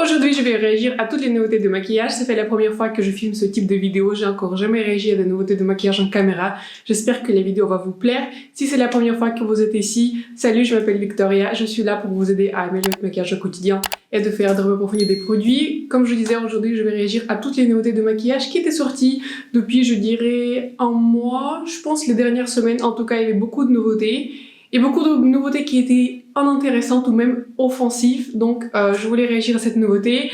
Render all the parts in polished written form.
Aujourd'hui, je vais réagir à toutes les nouveautés de maquillage. Ça fait la première fois que je filme ce type de vidéo. J'ai encore jamais réagi à des nouveautés de maquillage en caméra. J'espère que la vidéo va vous plaire. Si c'est la première fois que vous êtes ici, salut, je m'appelle Victoria. Je suis là pour vous aider à améliorer votre maquillage au quotidien et de faire de reprofiler des produits. Comme je disais, aujourd'hui, je vais réagir à toutes les nouveautés de maquillage qui étaient sorties depuis, je dirais, un mois. Je pense les dernières semaines. En tout cas, il y avait beaucoup de nouveautés. Et beaucoup de nouveautés qui étaient inintéressantes ou même offensives, donc je voulais réagir à cette nouveauté.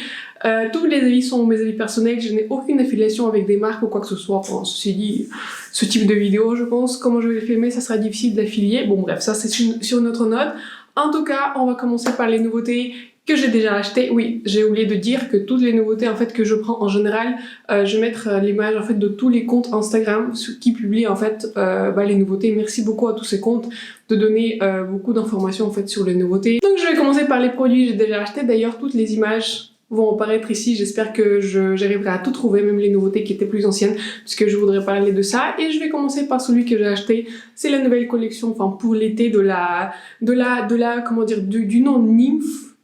Tous les avis sont mes avis personnels, je n'ai aucune affiliation avec des marques ou quoi que ce soit. Enfin, ceci dit, ce type de vidéo, je pense, comment je vais le filmer, ça sera difficile d'affilier. Bon bref, ça c'est sur notre note. En tout cas, on va commencer par les nouveautés que j'ai déjà acheté. Oui, j'ai oublié de dire que toutes les nouveautés en fait que je prends en général, je vais mettre l'image en fait de tous les comptes Instagram qui publient en fait les nouveautés. Merci beaucoup à tous ces comptes de donner beaucoup d'informations en fait sur les nouveautés. Donc je vais commencer par les produits que j'ai déjà achetés. D'ailleurs, toutes les images vont apparaître ici. J'espère que j'arriverai à tout trouver, même les nouveautés qui étaient plus anciennes, puisque je voudrais parler de ça. Et je vais commencer par celui que j'ai acheté. C'est la nouvelle collection, enfin pour l'été du nom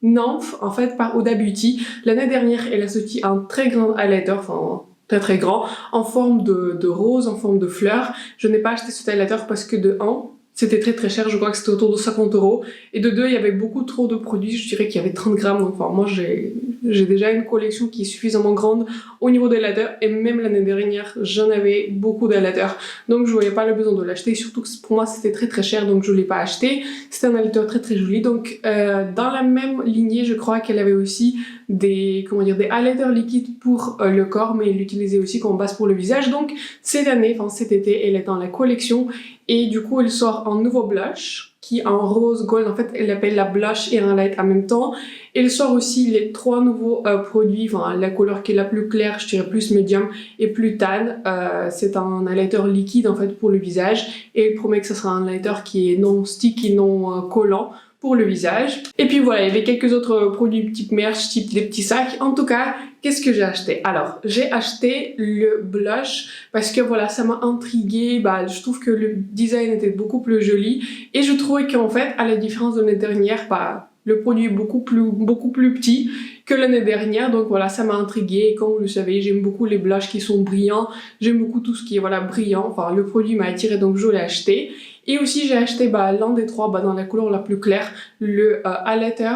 Nymph, en fait, par Huda Beauty. L'année dernière, elle a sorti un très grand highlighter, enfin très grand, en forme de rose, en forme de fleur. Je n'ai pas acheté ce highlighter parce que de 1, c'était très cher, je crois que c'était autour de 50 €. Et de 2, il y avait beaucoup trop de produits, je dirais qu'il y avait 30 grammes. Enfin, moi, j'ai déjà une collection qui est suffisamment grande au niveau des highlighters. Et même l'année dernière, j'en avais beaucoup d'highlighters. Donc, je voyais pas le besoin de l'acheter. Surtout que pour moi, c'était très cher, donc je l'ai pas acheté. C'était un highlighter très joli. Donc, dans la même lignée, je crois qu'elle avait aussi des highlighters liquides pour le corps, mais elle l'utilisait aussi comme base pour le visage. Donc, cet été, elle est dans la collection. Et du coup, elle sort un nouveau blush qui est en rose gold. En fait, elle l'appelle la blush et un light en même temps. Elle sort aussi les 3 nouveaux produits. Enfin, la couleur qui est la plus claire, je dirais plus médium et plus tan. C'est un highlighter liquide en fait pour le visage. Et elle promet que ce sera un highlighter qui est non stick et non collant pour le visage. Et puis voilà, il y avait quelques autres produits type merch, type des petits sacs. En tout cas, qu'est-ce que j'ai acheté? Alors, j'ai acheté le blush parce que voilà, ça m'a intriguée. Je trouve que le design était beaucoup plus joli et je trouvais qu'en fait, à la différence de l'année dernière, le produit est beaucoup plus petit que l'année dernière, donc voilà, ça m'a intriguée. Et comme vous le savez, j'aime beaucoup les blushs qui sont brillants, j'aime beaucoup tout ce qui est brillant. Enfin, le produit m'a attiré, donc je l'ai acheté. Et aussi, j'ai acheté l'un des 3 dans la couleur la plus claire, le highlighter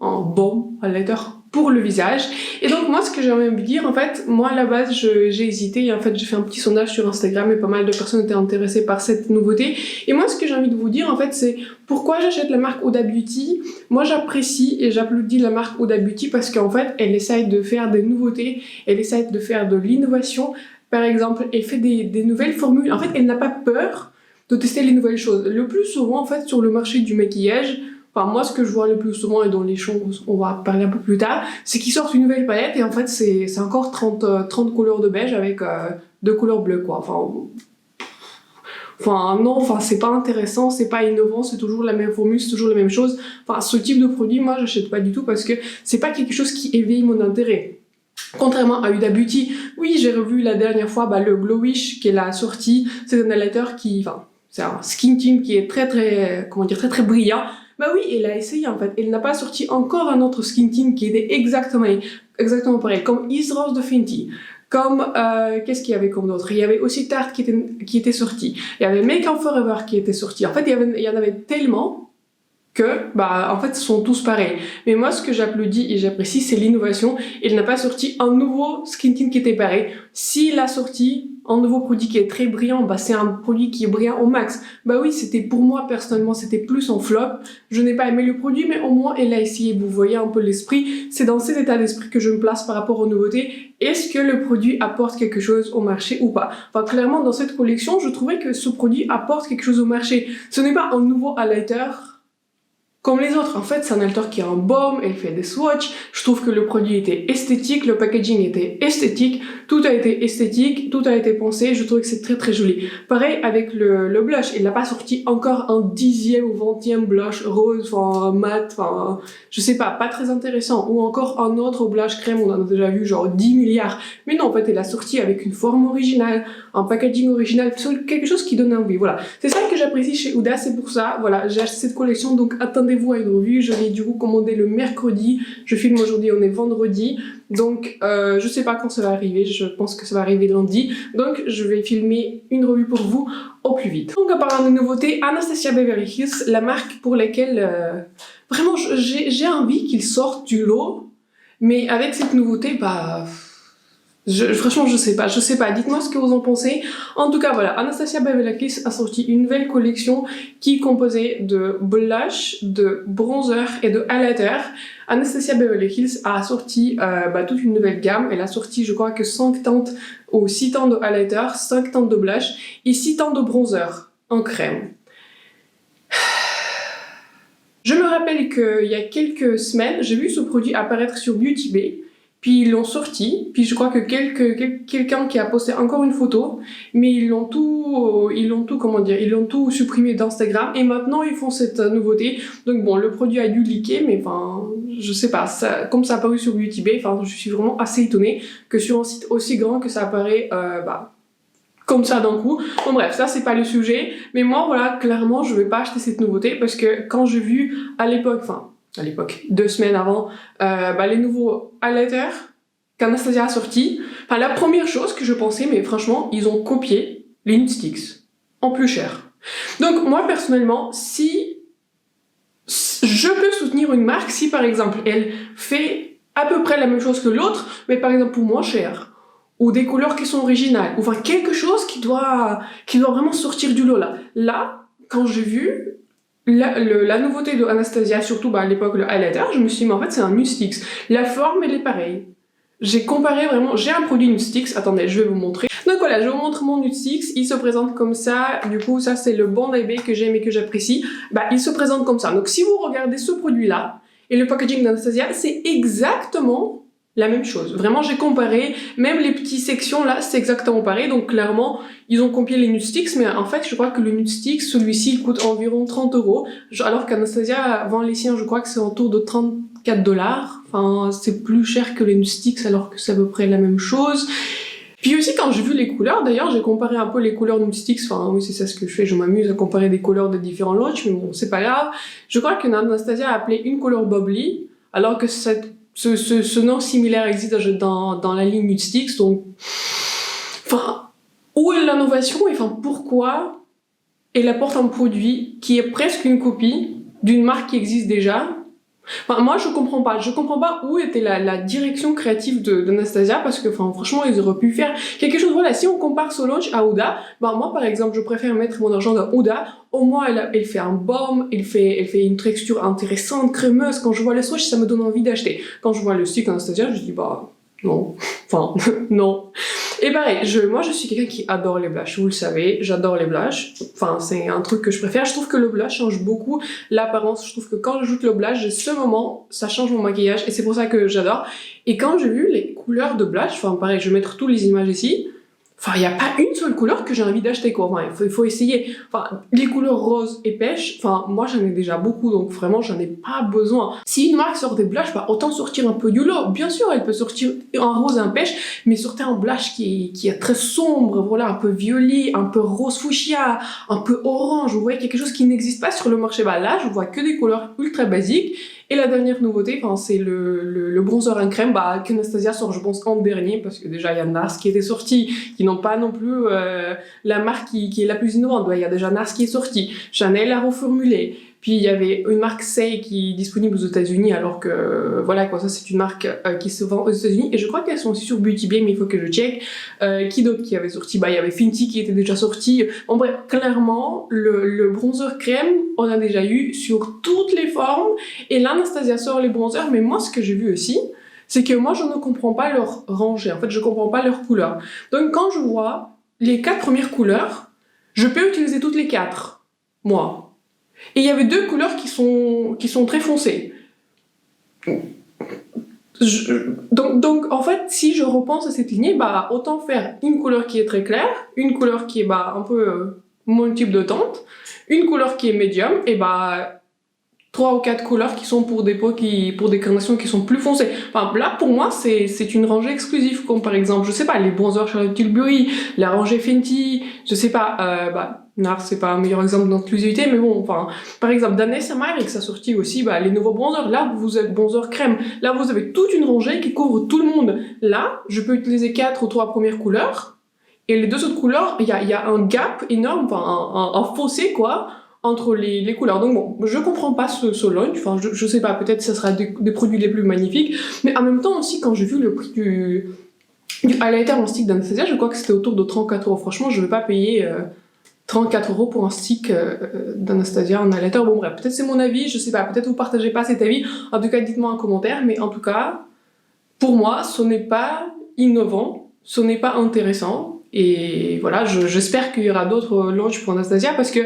en baume, highlighter pour le visage. Et donc moi, ce que j'ai envie de dire, en fait, moi à la base, j'ai hésité et en fait, j'ai fait un petit sondage sur Instagram et pas mal de personnes étaient intéressées par cette nouveauté. Et moi, ce que j'ai envie de vous dire, en fait, c'est pourquoi j'achète la marque Huda Beauty. Moi, j'apprécie et j'applaudis la marque Huda Beauty parce qu'en fait, elle essaye de faire des nouveautés, elle essaye de faire de l'innovation. Par exemple, elle fait des nouvelles formules. En fait, elle n'a pas peur de tester les nouvelles choses. Le plus souvent, en fait, sur le marché du maquillage, moi, ce que je vois le plus souvent, et dans les choses, on va parler un peu plus tard, c'est qu'ils sortent une nouvelle palette et en fait, c'est encore 30 couleurs de beige avec 2 couleurs bleues, quoi. Non, c'est pas intéressant, c'est pas innovant, c'est toujours la même formule, c'est toujours la même chose. Ce type de produit, moi, j'achète pas du tout parce que c'est pas quelque chose qui éveille mon intérêt. Contrairement à Huda Beauty, oui, j'ai revu la dernière fois le Glowish qu'elle a sorti. C'est un highlighter c'est un skin tint qui est très brillant. Oui, elle a essayé en fait. Elle n'a pas sorti encore un autre skin tint qui était exactement pareil, comme Is Rose de Fenty. Comme, qu'est-ce qu'il y avait comme d'autres? Il y avait aussi Tarte qui était sorti. Il y avait Make Up Forever qui était sorti. En fait, il y en avait tellement que, en fait, ce sont tous pareils. Mais moi, ce que j'applaudis et j'apprécie, c'est l'innovation. Il n'a pas sorti un nouveau skin tint qui était pareil. S'il a sorti un nouveau produit qui est très brillant, c'est un produit qui est brillant au max. Oui, c'était pour moi, personnellement, c'était plus en flop. Je n'ai pas aimé le produit, mais au moins, elle a essayé. Vous voyez un peu l'esprit. C'est dans cet état d'esprit que je me place par rapport aux nouveautés. Est-ce que le produit apporte quelque chose au marché ou pas? Clairement, dans cette collection, je trouvais que ce produit apporte quelque chose au marché. Ce n'est pas un nouveau highlighter comme les autres. En fait, c'est un highlighter qui a un baume, elle fait des swatchs. Je trouve que le produit était esthétique, le packaging était esthétique, tout a été esthétique, tout a été pensé. Je trouve que c'est très joli. Pareil avec le blush, il n'a pas sorti encore un 10e ou 20e blush rose, mat, je sais pas très intéressant. Ou encore un autre blush crème, on en a déjà vu genre 10 milliards. Mais non, en fait, elle a sorti avec une forme originale, un packaging original, quelque chose qui donne envie. Voilà. C'est ça que j'apprécie chez Huda, c'est pour ça, voilà, j'ai acheté cette collection, donc attendez rendez-vous à une revue, je l'ai du coup commandé le mercredi, je filme aujourd'hui, on est vendredi, donc je sais pas quand ça va arriver, je pense que ça va arriver lundi, donc je vais filmer une revue pour vous au plus vite. Donc en parlant de nouveautés, Anastasia Beverly Hills, la marque pour laquelle vraiment j'ai envie qu'ils sortent du lot, mais avec cette nouveauté, bah... franchement, je sais pas. Dites-moi ce que vous en pensez. En tout cas, voilà, Anastasia Beverly Hills a sorti une nouvelle collection qui est composée de blush, de bronzer et de highlighter. Anastasia Beverly Hills a sorti toute une nouvelle gamme. Elle a sorti, je crois que 5 teintes ou 6 teintes de highlighter, 5 teintes de blush et 6 teintes de bronzer en crème. Je me rappelle qu'il y a quelques semaines, j'ai vu ce produit apparaître sur Beauty Bay. Puis ils l'ont sorti, puis je crois que quelqu'un qui a posté encore une photo, mais ils l'ont tout supprimé d'Instagram, et maintenant ils font cette nouveauté. Donc bon, le produit a dû leaker, mais enfin, je sais pas, comme ça a apparu sur Beauty Bay, enfin, je suis vraiment assez étonnée que sur un site aussi grand que ça apparaît, comme ça d'un coup. Bon bref, ça c'est pas le sujet, mais moi voilà, clairement je vais pas acheter cette nouveauté, parce que quand j'ai vu à l'époque, 2 semaines avant, les nouveaux highlighters qu'Anastasia a sortis. Enfin, la première chose que je pensais, mais franchement, ils ont copié les Nude Sticks en plus cher. Donc moi personnellement, si je peux soutenir une marque, si par exemple elle fait à peu près la même chose que l'autre, mais par exemple pour moins cher, ou des couleurs qui sont originales, ou enfin quelque chose qui doit vraiment sortir du lot là. Là, quand j'ai vu la nouveauté de Anastasia, surtout à l'époque le highlighter, je me suis dit mais en fait c'est un Nude Sticks. La forme elle est pareille. J'ai comparé vraiment, j'ai un produit Nude Sticks, attendez je vais vous montrer. Donc voilà, je vous montre mon Nude Sticks, il se présente comme ça, du coup ça c'est le Bond Bay que j'aime et que j'apprécie. Il se présente comme ça. Donc si vous regardez ce produit là, et le packaging d'Anastasia, c'est exactement la même chose. Vraiment, j'ai comparé, même les petites sections là, c'est exactement pareil. Donc clairement, ils ont copié les Nude Sticks, mais en fait, je crois que le Nude Sticks, celui-ci, il coûte environ 30 €, alors qu'Anastasia vend les siens, je crois que c'est autour de 34 $. Enfin, c'est plus cher que les Nude Sticks, alors que c'est à peu près la même chose. Puis aussi, quand j'ai vu les couleurs, d'ailleurs, j'ai comparé un peu les couleurs Nude Sticks. Enfin, oui, c'est ça ce que je fais, je m'amuse à comparer des couleurs de différents lots, mais bon, c'est pas grave. Je crois que Anastasia a appelé une couleur Bubbly, alors que ce nom similaire existe dans la ligne Nude Sticks, donc... Enfin, où est l'innovation? Enfin, pourquoi elle apporte un produit qui est presque une copie d'une marque qui existe déjà? Enfin, moi, je comprends pas où était la direction créative d'Anastasia, parce que, enfin, franchement, ils auraient pu faire quelque chose. Voilà, si on compare Solange à Huda, moi, par exemple, je préfère mettre mon argent dans Huda. Au moins, elle fait un baume, elle fait une texture intéressante, crémeuse. Quand je vois le swatch, ça me donne envie d'acheter. Quand je vois le stick Anastasia, je dis, non. Enfin, non. Et pareil, moi je suis quelqu'un qui adore les blushs, vous le savez, j'adore les blushs. Enfin, c'est un truc que je préfère. Je trouve que le blush change beaucoup l'apparence. Je trouve que quand j'ajoute le blush, j'ai ce moment, ça change mon maquillage et c'est pour ça que j'adore. Et quand j'ai vu les couleurs de blush, enfin pareil, je vais mettre toutes les images ici. Enfin, il n'y a pas une seule couleur que j'ai envie d'acheter, quoi. Enfin, il faut essayer. Enfin, les couleurs roses et pêche, enfin, moi, j'en ai déjà beaucoup, donc vraiment, j'en ai pas besoin. Si une marque sort des blushs, autant sortir un peu du lot. Bien sûr, elle peut sortir un rose et un pêche, mais sortir un blush qui est très sombre, voilà, un peu violet, un peu rose fuchsia, un peu orange. Vous voyez, quelque chose qui n'existe pas sur le marché. Là, je vois que des couleurs ultra basiques. Et la dernière nouveauté, c'est le bronzer en crème, qu'Anastasia sort, je pense, en dernier, parce que déjà, il y a NARS qui était sorti, qui n'ont pas non plus la marque qui est la plus innovante. Il y a déjà NARS qui est sorti, Chanel a reformulé, puis il y avait une marque Say qui est disponible aux États-Unis, alors que, voilà, quoi, ça c'est une marque qui se vend aux États-Unis, et je crois qu'elles sont aussi sur Beauty Bay, mais il faut que je check. Qui d'autre qui avait sorti? Il y avait Fenty qui était déjà sorti. En bref, clairement, le bronzer crème, on a déjà eu sur toutes les formes, et là, Anastasia sort les bronzers, mais moi, ce que j'ai vu aussi, c'est que moi, je ne comprends pas leur rangée. En fait, je comprends pas leur couleur. Donc, quand je vois les 4 premières couleurs, je peux utiliser toutes les 4, moi. Et il y avait 2 couleurs qui sont très foncées. Donc, en fait, si je repense à cette lignée, autant faire une couleur qui est très claire, une couleur qui est un peu mon type de teinte, une couleur qui est médium, et 3 ou 4 couleurs qui sont pour des peaux pour des carnations qui sont plus foncées. Enfin, là, pour moi, c'est une rangée exclusive, comme par exemple, je sais pas, les bronzers Charlotte Tilbury, la rangée Fenty, je sais pas, NARS, c'est pas un meilleur exemple d'inclusivité, mais bon, enfin, par exemple, Danessa Myrix a sorti aussi les nouveaux bronzers. Là, vous avez bronzer crème. Là, vous avez toute une rangée qui couvre tout le monde. Là, je peux utiliser 4 ou 3 premières couleurs. Et les 2 autres couleurs, il y a un gap énorme, enfin, un fossé, quoi, entre les couleurs. Donc bon, je comprends pas ce launch. Enfin, je sais pas, peut-être ça sera des produits les plus magnifiques. Mais en même temps aussi, quand j'ai vu le prix du highlighter en stick d'Anastasia, je crois que c'était autour de 34 euros. Franchement, je vais pas payer 34 euros pour un stick d'Anastasia en highlighter. Bon bref, peut-être c'est mon avis, je sais pas, peut-être vous partagez pas cet avis. En tout cas, dites-moi en commentaire, mais en tout cas, pour moi, ce n'est pas innovant, ce n'est pas intéressant. Et voilà, j'espère qu'il y aura d'autres launchs pour Anastasia parce que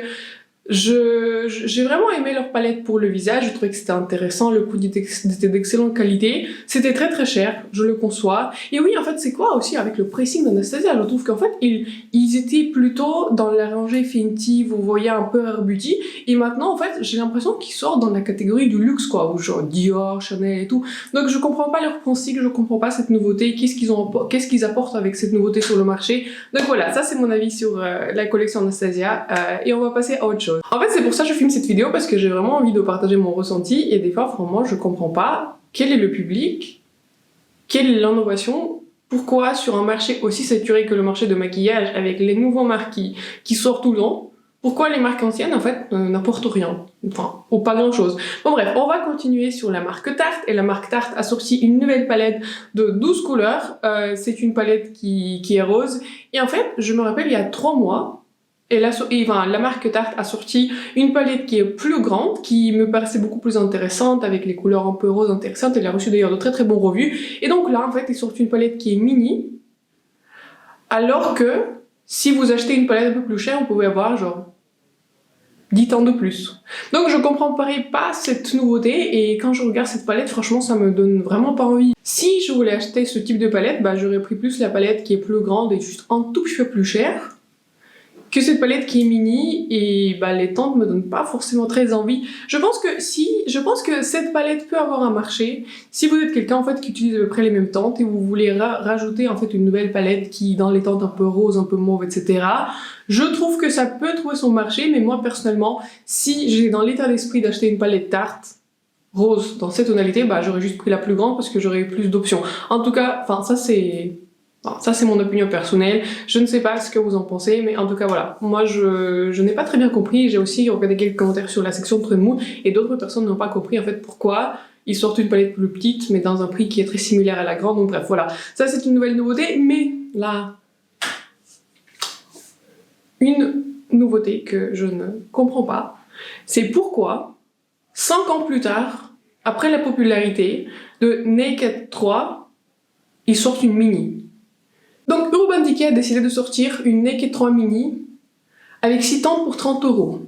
j'ai vraiment aimé leur palette pour le visage, je trouvais que c'était intéressant, le produit était d'excellente qualité, c'était très très cher, je le conçois. Et oui, en fait, c'est quoi aussi avec le pricing d'Anastasia? Je trouve qu'en fait, ils étaient plutôt dans la rangée Fenty, vous voyez un peu Rare Beauty, et maintenant, en fait, j'ai l'impression qu'ils sortent dans la catégorie du luxe, quoi, ou genre Dior, Chanel et tout. Donc je comprends pas leur pricing, je comprends pas cette nouveauté, qu'est-ce qu'ils apportent avec cette nouveauté sur le marché. Donc voilà, ça c'est mon avis sur la collection Anastasia, et on va passer à autre chose. En fait, c'est pour ça que je filme cette vidéo, parce que j'ai vraiment envie de partager mon ressenti, et des fois, franchement, je comprends pas quel est le public, quelle est l'innovation, pourquoi sur un marché aussi saturé que le marché de maquillage, avec les nouveaux marques qui sortent tout le temps, pourquoi les marques anciennes, en fait, n'apportent rien, enfin, ou pas grand-chose. Bon bref, on va continuer sur la marque Tarte, et la marque Tarte a sorti une nouvelle palette de 12 couleurs, c'est une palette qui est rose, et en fait, je me rappelle, il y a 3 mois, et la marque Tarte a sorti une palette qui est plus grande, qui me paraissait beaucoup plus intéressante, avec les couleurs un peu roses intéressantes. Elle a reçu d'ailleurs de très très bons revues. Et donc là, en fait, ils sortent une palette qui est mini, alors que si vous achetez une palette un peu plus chère, vous pouvez avoir genre 10 tons de plus. Donc je comprends pas cette nouveauté, et quand je regarde cette palette, franchement, ça me donne vraiment pas envie. Si je voulais acheter ce type de palette, j'aurais pris plus la palette qui est plus grande et juste un tout petit peu plus chère, que cette palette qui est mini, et les teintes me donnent pas forcément très envie. Je pense que cette palette peut avoir un marché si vous êtes quelqu'un en fait qui utilise à peu près les mêmes teintes et vous voulez rajouter en fait une nouvelle palette qui dans les teintes un peu roses, un peu mauve, etc. Je trouve que ça peut trouver son marché, mais moi personnellement, si j'ai dans l'état d'esprit d'acheter une palette Tarte rose dans cette tonalité, j'aurais juste pris la plus grande parce que j'aurais eu plus d'options. En tout cas, ça c'est mon opinion personnelle, je ne sais pas ce que vous en pensez, mais en tout cas voilà, moi je n'ai pas très bien compris, j'ai aussi regardé quelques commentaires sur la section Trendmood, et d'autres personnes n'ont pas compris en fait pourquoi ils sortent une palette plus petite, mais dans un prix qui est très similaire à la grande, donc bref voilà, ça c'est une nouvelle nouveauté, mais là, une nouveauté que je ne comprends pas, c'est pourquoi, 5 ans plus tard, après la popularité de Naked 3, ils sortent une mini. Donc Urban Decay a décidé de sortir une Naked 3 mini avec 6 teintes pour 30 euros.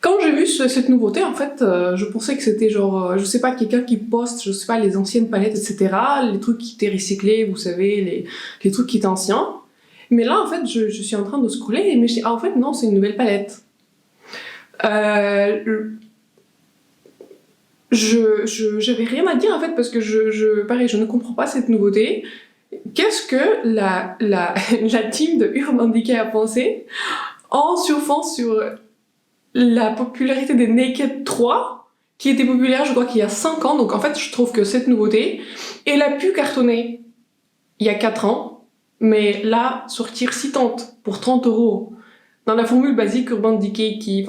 Quand j'ai vu cette nouveauté, en fait, je pensais que c'était genre, je sais pas, quelqu'un qui poste, je sais pas, les anciennes palettes, etc., les trucs qui étaient recyclés, vous savez, les trucs qui étaient anciens. Mais là, en fait, je suis en train de scroller, et je dis, en fait, non, c'est une nouvelle palette. J'avais rien à dire, en fait, parce que pareil, je ne comprends pas cette nouveauté. Qu'est-ce que la team de Urban Decay a pensé en surfant sur la popularité des Naked 3, qui était populaire, je crois, qu'il y a 5 ans. Donc en fait, je trouve que cette nouveauté, elle a pu cartonner il y a 4 ans, mais là, sortir 6 teintes pour 30 euros dans la formule basique Urban Decay qui,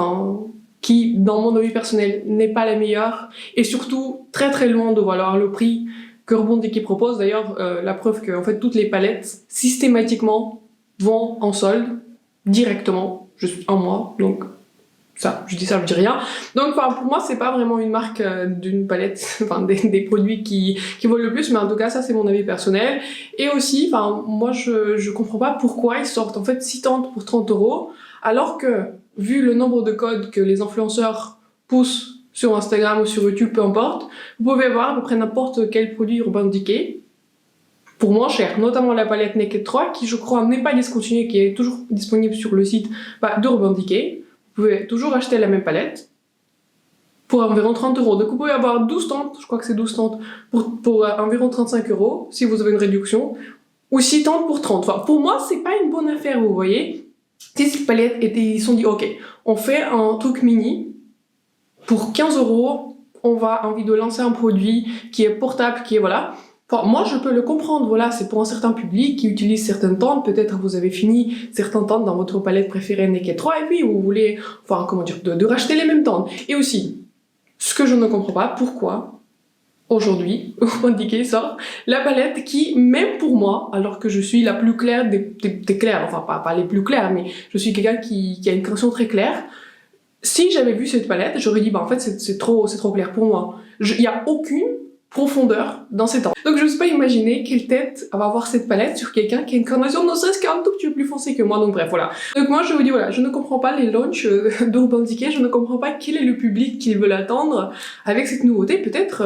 dans mon avis personnel, n'est pas la meilleure, et surtout très très loin de valoir le prix que Urban Decay propose. D'ailleurs, la preuve que en fait, toutes les palettes, systématiquement, vont en solde, directement, juste un mois, donc ça, je dis ça, je dis rien. Donc pour moi, c'est pas vraiment une marque d'une palette, des produits qui valent le plus, mais en tout cas, ça c'est mon avis personnel. Et aussi, moi je comprends pas pourquoi ils sortent en fait 6 teintes pour 30 euros, alors que, vu le nombre de codes que les influenceurs poussent sur Instagram ou sur YouTube, peu importe, vous pouvez voir à peu près n'importe quel produit Urban Decay pour moins cher, notamment la palette Naked 3, qui je crois n'est pas discontinuée, qui est toujours disponible sur le site d'Urban Decay. Vous pouvez toujours acheter la même palette pour environ 30 euros. Donc vous pouvez avoir 12 teintes, je crois que c'est 12 teintes, pour environ 35 euros, si vous avez une réduction, ou 6 teintes pour 30. Pour moi, c'est pas une bonne affaire, vous voyez. Si cette palette était, ils se sont dit, ok, on fait un truc mini, pour 15 euros, on va envie de lancer un produit qui est portable, qui est voilà. Enfin, moi, je peux le comprendre, voilà, c'est pour un certain public qui utilise certaines tentes, peut-être vous avez fini certaines tentes dans votre palette préférée Naked 3, et puis vous voulez, enfin, comment dire, de racheter les mêmes tentes. Et aussi, ce que je ne comprends pas, pourquoi, aujourd'hui, Urban Decay sort la palette qui, même pour moi, alors que je suis la plus claire des claires, enfin, pas les plus claires, mais je suis quelqu'un qui a une création très claire, si j'avais vu cette palette, j'aurais dit, bah en fait, c'est trop clair pour moi. Il y a aucune profondeur dans ces temps. Donc je ne sais pas imaginer quelle tête va avoir cette palette sur quelqu'un qui a une carnation ne serait-ce qu'un tout petit peu plus foncé que moi, donc bref, voilà. Donc moi je vous dis, voilà, je ne comprends pas les launchs d'Urban Decay, je ne comprends pas quel est le public qu'ils veulent attendre avec cette nouveauté, peut-être,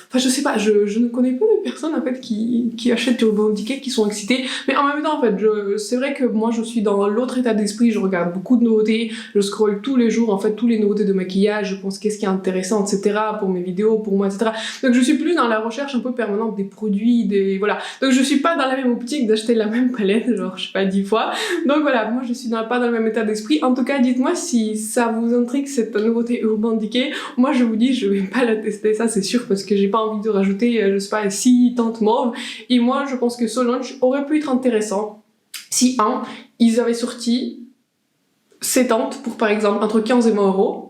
enfin je sais pas, je ne connais pas de personnes en fait qui achètent Urban Decay, qui sont excitées, mais en même temps en fait, c'est vrai que moi je suis dans l'autre état d'esprit, je regarde beaucoup de nouveautés, je scrolle tous les jours en fait tous les nouveautés de maquillage, je pense qu'est-ce qui est intéressant, etc. pour mes vidéos, pour moi, etc. Donc je suis plus dans la recherche un peu permanente des produits, voilà. Donc je suis pas dans la même optique d'acheter la même palette, genre je sais pas 10 fois. Donc voilà, moi je suis pas dans le même état d'esprit. En tout cas, dites-moi si ça vous intrigue cette nouveauté Urban Decay. Moi je vous dis, je vais pas la tester, ça c'est sûr, parce que j'ai pas envie de rajouter, je sais pas, 6 teintes mauves. Et moi je pense que ce launch aurait pu être intéressant si, ils avaient sorti ces teintes pour par exemple entre 15 et 20 euros.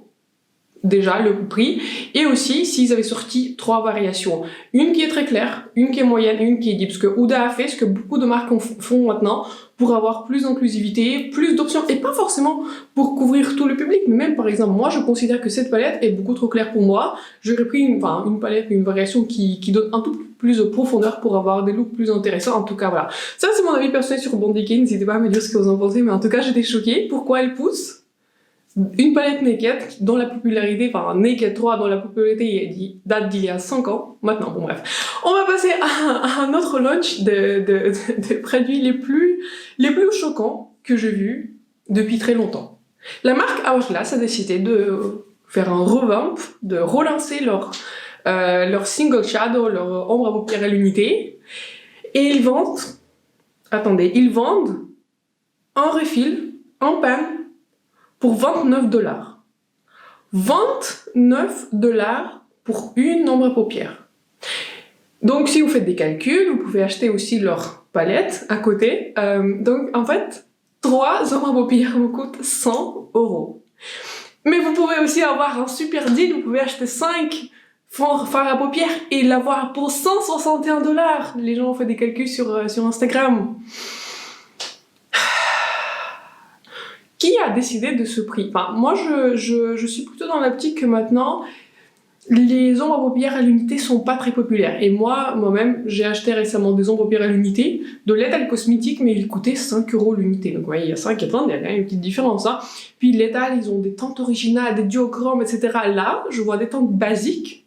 Déjà le prix, et aussi s'ils avaient sorti 3 variations, une qui est très claire, une qui est moyenne et une qui est deep, parce que Huda a fait ce que beaucoup de marques font maintenant pour avoir plus d'inclusivité, plus d'options, et pas forcément pour couvrir tout le public, mais même par exemple moi je considère que cette palette est beaucoup trop claire pour moi, j'aurais pris une palette, une variation qui donne un tout plus de profondeur pour avoir des looks plus intéressants. En tout cas voilà, ça c'est mon avis personnel sur Urban Decay, n'hésitez pas à me dire ce que vous en pensez, mais en tout cas j'étais choquée. Pourquoi elle pousse une palette Naked dont la popularité, enfin Naked 3 dont la popularité date d'il y a 5 ans, maintenant, bon bref. On va passer à un autre launch de produits les plus choquants que j'ai vus depuis très longtemps. La marque Hourglass a décidé de faire un revamp, de relancer leur single shadow, leur ombre à paupières à l'unité, et ils vendent un refill en panne pour 29 $. 29 $ pour une ombre à paupières. Donc si vous faites des calculs, vous pouvez acheter aussi leur palette à côté. Donc en fait, 3 ombres à paupières vous coûtent 100 €. Mais vous pouvez aussi avoir un super deal, vous pouvez acheter 5 fards à paupières et l'avoir pour 161 $. Les gens ont fait des calculs sur Instagram. Qui a décidé de ce prix? Enfin, moi, je suis plutôt dans l'optique que maintenant, les ombres à paupières à l'unité sont pas très populaires. Et moi-même, j'ai acheté récemment des ombres à paupières à l'unité, de l'étal cosmétique, mais ils coûtaient 5 € l'unité. Donc, vous voyez, il y a 5 et 30, il y a quand même une petite différence, hein. Puis l'étal, ils ont des teintes originales, des duochromes, etc. Là, je vois des teintes basiques,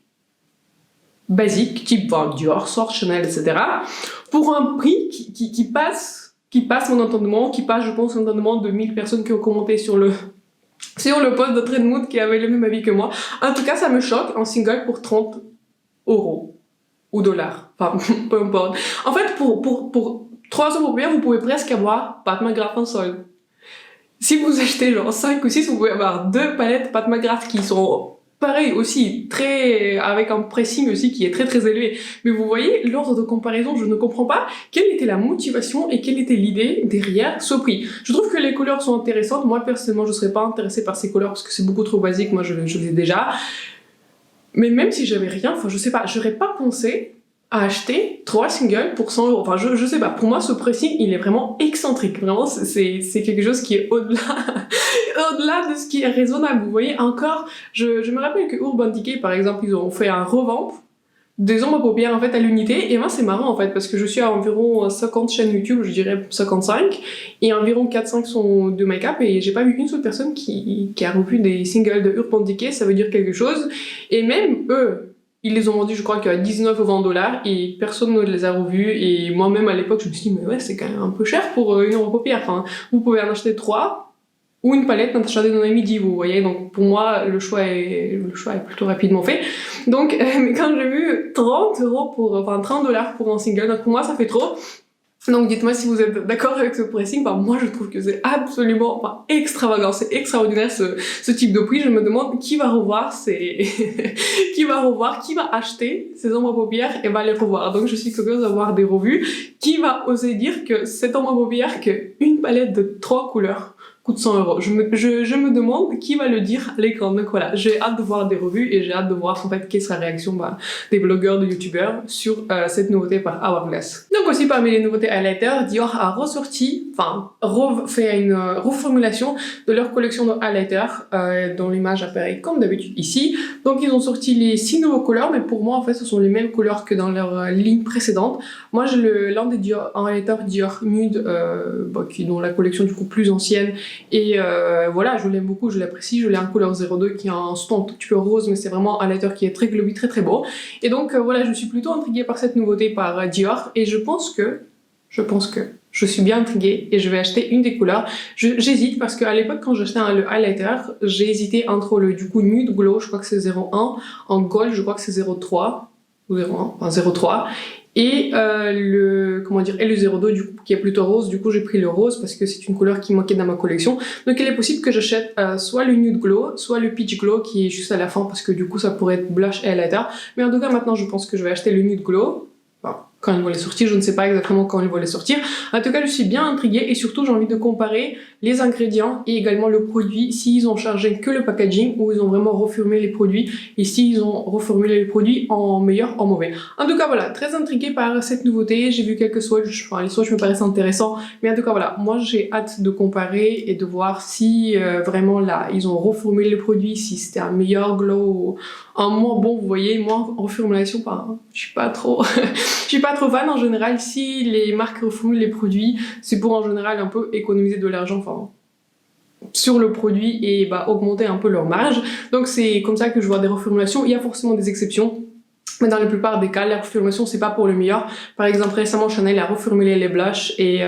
type Dior, Swatch, Chanel, etc. pour un prix qui passe mon entendement, qui passe, je pense, l'entendement de 1000 personnes qui ont commenté sur le post de Trendmood qui avait le même avis que moi. En tout cas, ça me choque, un single pour 30 € ou dollars, enfin, peu importe. En fait, pour 3 € pour vous pouvez presque avoir Pat McGrath en solde. Si vous achetez genre 5 ou 6, vous pouvez avoir 2 palettes Pat McGrath qui sont pareil aussi, avec un pressing aussi qui est très très élevé. Mais vous voyez, l'ordre de comparaison, je ne comprends pas quelle était la motivation et quelle était l'idée derrière ce prix. Je trouve que les couleurs sont intéressantes. Moi, personnellement, je serais pas intéressée par ces couleurs parce que c'est beaucoup trop basique. Moi, je les ai déjà. Mais même si j'avais rien, enfin, je sais pas, j'aurais pas pensé à acheter 3 singles pour 100 €. Enfin, je sais pas, pour moi, ce pressing, il est vraiment excentrique. Vraiment, c'est quelque chose qui est au-delà de ce qui est raisonnable. Vous voyez, encore, je me rappelle que Urban Decay, par exemple, ils ont fait un revamp des ombres à paupières, en fait, à l'unité. Et moi, c'est marrant, en fait, parce que je suis à environ 50 chaînes YouTube, je dirais 55, et environ 4-5 sont de make-up, et j'ai pas vu une seule personne qui a revu des singles de Urban Decay, ça veut dire quelque chose. Et même eux, ils les ont vendus, je crois, qu'à 19 ou 20 $, et personne ne les a revus. Et moi-même, à l'époque, je me suis dit, mais ouais, c'est quand même un peu cher pour une ombre à paupières. Enfin, vous pouvez en acheter 3, ou une palette Natasha Denona Midi, vous voyez. Donc, pour moi, le choix est plutôt rapidement fait. Donc, mais quand j'ai vu 30 € 30 $ pour un single, donc pour moi, ça fait trop. Donc dites-moi si vous êtes d'accord avec ce pricing. Moi je trouve que c'est absolument extravagant, c'est extraordinaire ce type de prix. Je me demande qui va revoir qui va acheter ces ombres à paupières et va les revoir. Donc je suis curieuse d'avoir des revues. Qui va oser dire que cette ombre à paupières, qu'une palette de 3 couleurs coûte 100 €. Je me demande qui va le dire à l'écran. Donc voilà, j'ai hâte de voir des revues et j'ai hâte de voir en fait quelle sera la réaction des blogueurs, de youtubeurs sur cette nouveauté par Hourglass. Donc aussi parmi les nouveautés highlighters, Dior a fait une reformulation de leur collection de highlighters dont l'image apparaît comme d'habitude ici. Donc ils ont sorti les 6 nouveaux couleurs, mais pour moi en fait ce sont les mêmes couleurs que dans leur ligne précédente. Moi j'ai l'un des Dior highlighters Dior Nude qui est dans la collection du coup plus ancienne. Et voilà, je l'aime beaucoup, je l'apprécie. Je l'ai en couleur 02 qui est un ton un petit peu rose, mais c'est vraiment un highlighter qui est très glowy, très très beau. Et donc voilà, je suis plutôt intriguée par cette nouveauté par Dior. Et je pense que je suis bien intriguée et je vais acheter une des couleurs. J'hésite parce qu'à l'époque, quand j'achetais le highlighter, j'ai hésité entre le du coup Nude Glow, je crois que c'est 01, en Gold, je crois que c'est 03, ou 01, enfin 03. Et le 02 du coup qui est plutôt rose. Du coup j'ai pris le rose parce que c'est une couleur qui manquait dans ma collection. Donc il est possible que j'achète soit le Nude Glow, soit le Peach Glow qui est juste à la fin parce que du coup ça pourrait être blush et highlighter. Mais en tout cas maintenant je pense que je vais acheter le Nude Glow. Quand ils vont les sortir, je ne sais pas exactement quand ils vont les sortir. En tout cas, je suis bien intriguée et surtout j'ai envie de comparer les ingrédients et également le produit, s'ils ont changé que le packaging ou ils ont vraiment reformulé les produits et s'ils ont reformulé les produits en meilleur, en mauvais. En tout cas, voilà, très intriguée par cette nouveauté. J'ai vu quelques swatchs, les swatchs me paraissent intéressants, mais en tout cas, voilà, moi j'ai hâte de comparer et de voir si vraiment là, ils ont reformulé les produits, si c'était un meilleur glow, un moins bon, vous voyez, moi en reformulation, je suis pas trop fan en général. Si les marques reformulent les produits, c'est pour en général un peu économiser de l'argent sur le produit et augmenter un peu leur marge. Donc c'est comme ça que je vois des reformulations. Il y a forcément des exceptions, mais dans la plupart des cas, la reformulation c'est pas pour le meilleur. Par exemple, récemment Chanel a reformulé les blushs et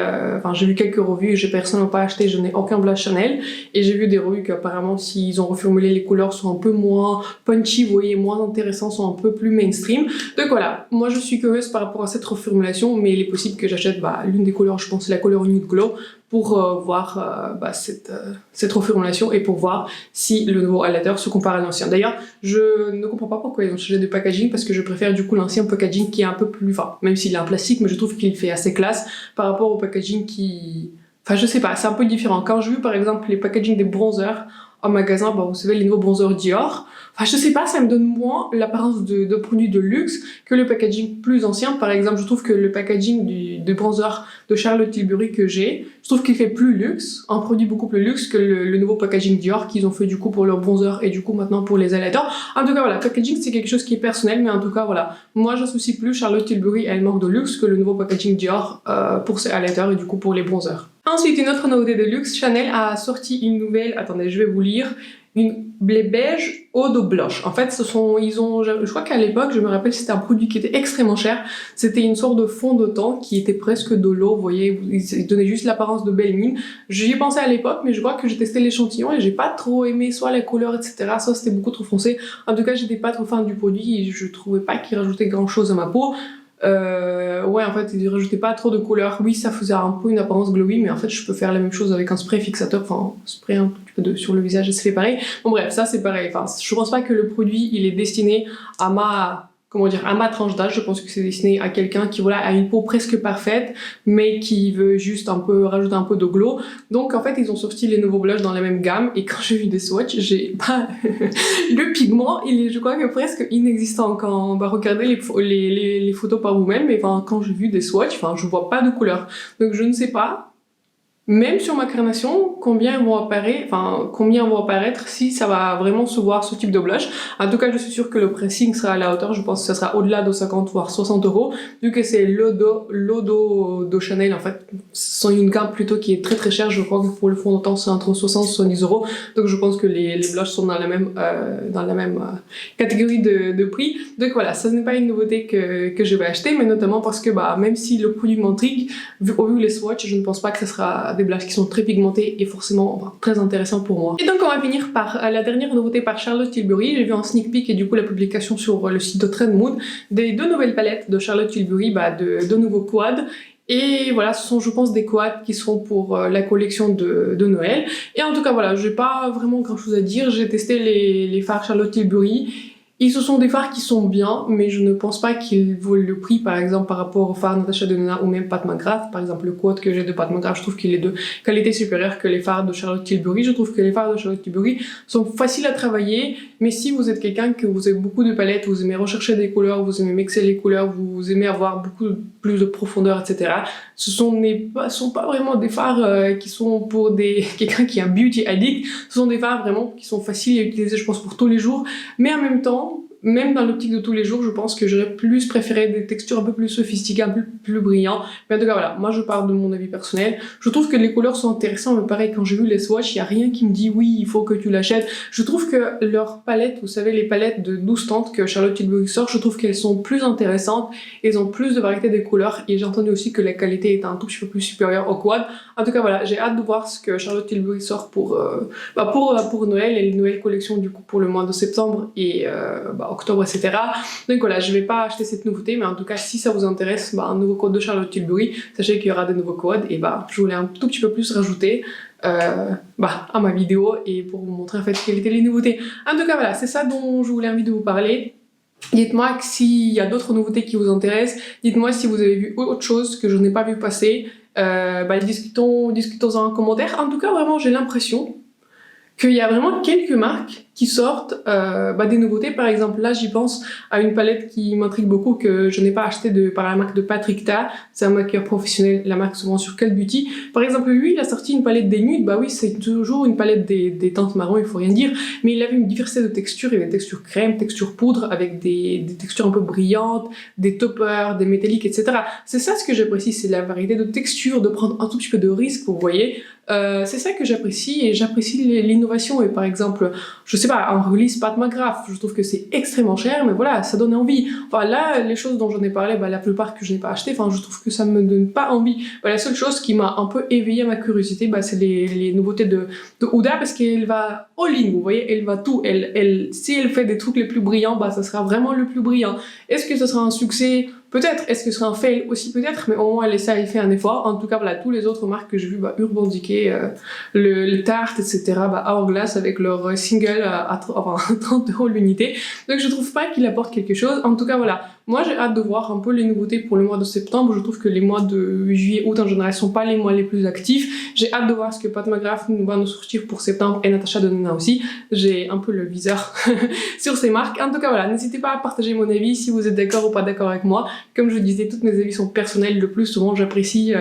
j'ai vu quelques revues, j'ai personnellement pas acheté, je n'ai aucun blush Chanel et j'ai vu des revues qu'apparemment s'ils ont reformulé les couleurs sont un peu moins punchy, vous voyez, moins intéressants, sont un peu plus mainstream. Donc voilà, moi je suis curieuse par rapport à cette reformulation, mais il est possible que j'achète l'une des couleurs, je pense c'est la couleur Nude Glow, pour voir cette reformulation et pour voir si le nouveau highlighter se compare à l'ancien. D'ailleurs, je ne comprends pas pourquoi ils ont changé de packaging parce que je préfère du coup l'ancien packaging qui est un peu plus, même s'il est en plastique, mais je trouve qu'il fait assez classe par rapport au packaging qui... je sais pas, c'est un peu différent. Quand j'ai vu par exemple les packaging des bronzers en magasin, vous savez, les nouveaux bronzers Dior, je sais pas, ça me donne moins l'apparence de produits de luxe que le packaging plus ancien. Par exemple, je trouve que le packaging du bronzer de Charlotte Tilbury que j'ai, je trouve qu'il fait plus luxe, un produit beaucoup plus luxe que le nouveau packaging Dior qu'ils ont fait du coup pour leur bronzer et du coup maintenant pour les highlighters. En tout cas, voilà, packaging c'est quelque chose qui est personnel, mais en tout cas, voilà, moi j'associe plus Charlotte Tilbury à une marque de luxe que le nouveau packaging Dior pour ses highlighters et du coup pour les bronzers. Ensuite, une autre nouveauté de luxe, Chanel a sorti une nouvelle, attendez, je vais vous lire, une blé beige eau de blush. En fait, je crois qu'à l'époque, je me rappelle, c'était un produit qui était extrêmement cher. C'était une sorte de fond de teint qui était presque de l'eau, vous voyez, il donnait juste l'apparence de belle mine. J'y ai pensé à l'époque, mais je crois que j'ai testé l'échantillon et j'ai pas trop aimé soit la couleur, etc. Soit c'était beaucoup trop foncé. En tout cas, j'étais pas trop fan du produit et je trouvais pas qu'il rajoutait grand chose à ma peau. En fait il rajoutait pas trop de couleurs. Oui, ça faisait un peu une apparence glowy, mais en fait je peux faire la même chose avec un spray fixateur, un spray un petit peu sur le visage et ça fait pareil. Bon bref, ça c'est pareil, je pense pas que le produit il est destiné à ma tranche d'âge. Je pense que c'est destiné à quelqu'un qui a une peau presque parfaite mais qui veut juste rajouter un peu de glow. Donc en fait ils ont sorti les nouveaux blushs dans la même gamme et quand j'ai vu des swatchs, le pigment il est, je crois que presque inexistant. Quand regardez les photos par vous-même, mais quand j'ai vu des swatchs, je vois pas de couleur. Donc je ne sais pas, même sur ma carnation, combien vont apparaître si ça va vraiment se voir ce type de blush. En tout cas, je suis sûre que le pricing sera à la hauteur. Je pense que ça sera au-delà de 50 voire 60 €, vu que c'est l'eau de Chanel. En fait, c'est une gamme plutôt qui est très très chère. Je crois que pour le fond de teint, c'est entre 60 et 70 €. Donc je pense que les blushs sont dans la même catégorie de prix. Donc voilà, ça n'est pas une nouveauté que je vais acheter, mais notamment parce que même si le produit m'intrigue, au vu les swatchs, je ne pense pas que ce sera des blushs qui sont très pigmentés et forcément très intéressants pour moi. Et donc on va finir par la dernière nouveauté par Charlotte Tilbury. J'ai vu en sneak peek et du coup la publication sur le site de Trend Mood des 2 nouvelles palettes de Charlotte Tilbury, de nouveaux quads. Et voilà, ce sont, je pense, des quads qui seront pour la collection de Noël. Et en tout cas, voilà, j'ai pas vraiment grand chose à dire. J'ai testé les fards Charlotte Tilbury. Et ce sont des fards qui sont bien, mais je ne pense pas qu'ils vaut le prix, par exemple, par rapport aux fards Natasha Denona ou même Pat McGrath. Par exemple, le quad que j'ai de Pat McGrath, je trouve qu'il est de qualité supérieure que les fards de Charlotte Tilbury. Je trouve que les fards de Charlotte Tilbury sont faciles à travailler, mais si vous êtes quelqu'un que vous avez beaucoup de palettes, vous aimez rechercher des couleurs, vous aimez mixer les couleurs, vous aimez avoir beaucoup plus de profondeur, etc., ce sont pas vraiment des fards qui sont pour quelqu'un qui est un beauty addict. Ce sont des fards vraiment qui sont faciles à utiliser, je pense, pour tous les jours, mais en même temps, même dans l'optique de tous les jours, je pense que j'aurais plus préféré des textures un peu plus sophistiquées, un peu plus brillantes. Mais en tout cas, voilà, moi je parle de mon avis personnel. Je trouve que les couleurs sont intéressantes, mais pareil, quand j'ai vu les swatchs, il n'y a rien qui me dit oui, il faut que tu l'achètes. Je trouve que leurs palettes, vous savez, les palettes de 12 teintes que Charlotte Tilbury sort, je trouve qu'elles sont plus intéressantes, elles ont plus de variété des couleurs, et j'ai entendu aussi que la qualité est un tout petit peu plus supérieure au quad. En tout cas, voilà, j'ai hâte de voir ce que Charlotte Tilbury sort pour Noël, et les nouvelles collections du coup pour le mois de septembre et octobre, etc. Donc voilà, je vais pas acheter cette nouveauté, mais en tout cas, si ça vous intéresse, un nouveau code de Charlotte Tilbury, sachez qu'il y aura des nouveaux codes, et je voulais un tout petit peu plus rajouter à ma vidéo, et pour vous montrer en fait quelles étaient les nouveautés. En tout cas, voilà, c'est ça dont je voulais envie de vous parler. Dites-moi s'il y a d'autres nouveautés qui vous intéressent, dites-moi si vous avez vu autre chose que je n'ai pas vu passer, discutons en commentaire. En tout cas, vraiment, j'ai l'impression qu'il y a vraiment quelques marques qui sortent des nouveautés. Par exemple, là, j'y pense à une palette qui m'intrigue beaucoup, que je n'ai pas achetée par la marque de Patrick Ta. C'est un maquilleur professionnel, la marque souvent sur Cult Beauty. Par exemple, lui, il a sorti une palette des nudes. Bah oui, c'est toujours une palette des teintes marron, il faut rien dire. Mais il avait une diversité de textures. Il y avait des textures crème, textures poudre, avec des textures un peu brillantes, des toppers, des métalliques, etc. C'est ça ce que j'apprécie, c'est la variété de textures, de prendre un tout petit peu de risque, vous voyez. C'est ça que j'apprécie, et j'apprécie l'innovation. Et par exemple, je sais pas, un release Pat McGrath, je trouve que c'est extrêmement cher, mais voilà, ça donne envie. Enfin là, les choses dont j'en ai parlé, la plupart que je n'ai pas acheté, je trouve que ça me donne pas envie. La seule chose qui m'a un peu éveillé ma curiosité, c'est les nouveautés de Huda, parce qu'elle va all-in, vous voyez, elle va tout. Si elle fait des trucs les plus brillants, ça sera vraiment le plus brillant. Est-ce que ça sera un succès? Peut-être. Est-ce que ce sera un fail aussi? Peut-être, mais au moins elle fait un effort. En tout cas, voilà, tous les autres marques que j'ai vues, Urban Decay, le Tarte, etc., Hourglass avec leur single à 30 € l'unité. Donc je trouve pas qu'il apporte quelque chose. En tout cas, voilà, moi j'ai hâte de voir un peu les nouveautés pour le mois de septembre. Je trouve que les mois de juillet, août en général sont pas les mois les plus actifs. J'ai hâte de voir ce que Pat McGrath va nous sortir pour septembre, et Natasha Denona aussi. J'ai un peu le viseur sur ces marques. En tout cas, voilà, n'hésitez pas à partager mon avis si vous êtes d'accord ou pas d'accord avec moi. Comme je disais, toutes mes avis sont personnels. Le plus souvent, j'apprécie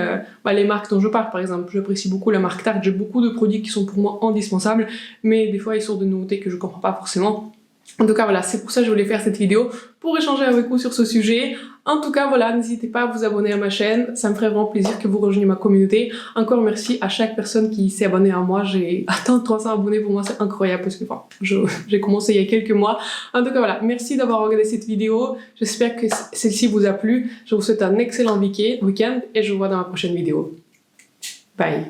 les marques dont je parle. Par exemple, j'apprécie beaucoup la marque Tarte. J'ai beaucoup de produits qui sont pour moi indispensables, mais des fois, ils sortent de nouveautés que je comprends pas forcément. En tout cas, voilà, c'est pour ça que je voulais faire cette vidéo, pour échanger avec vous sur ce sujet. En tout cas, voilà, n'hésitez pas à vous abonner à ma chaîne, ça me ferait vraiment plaisir que vous rejoigniez ma communauté. Encore merci à chaque personne qui s'est abonnée à moi. J'ai atteint 300 abonnés, pour moi c'est incroyable, parce que j'ai commencé il y a quelques mois. En tout cas, voilà, merci d'avoir regardé cette vidéo. J'espère que celle-ci vous a plu. Je vous souhaite un excellent week-end, et je vous vois dans ma prochaine vidéo. Bye.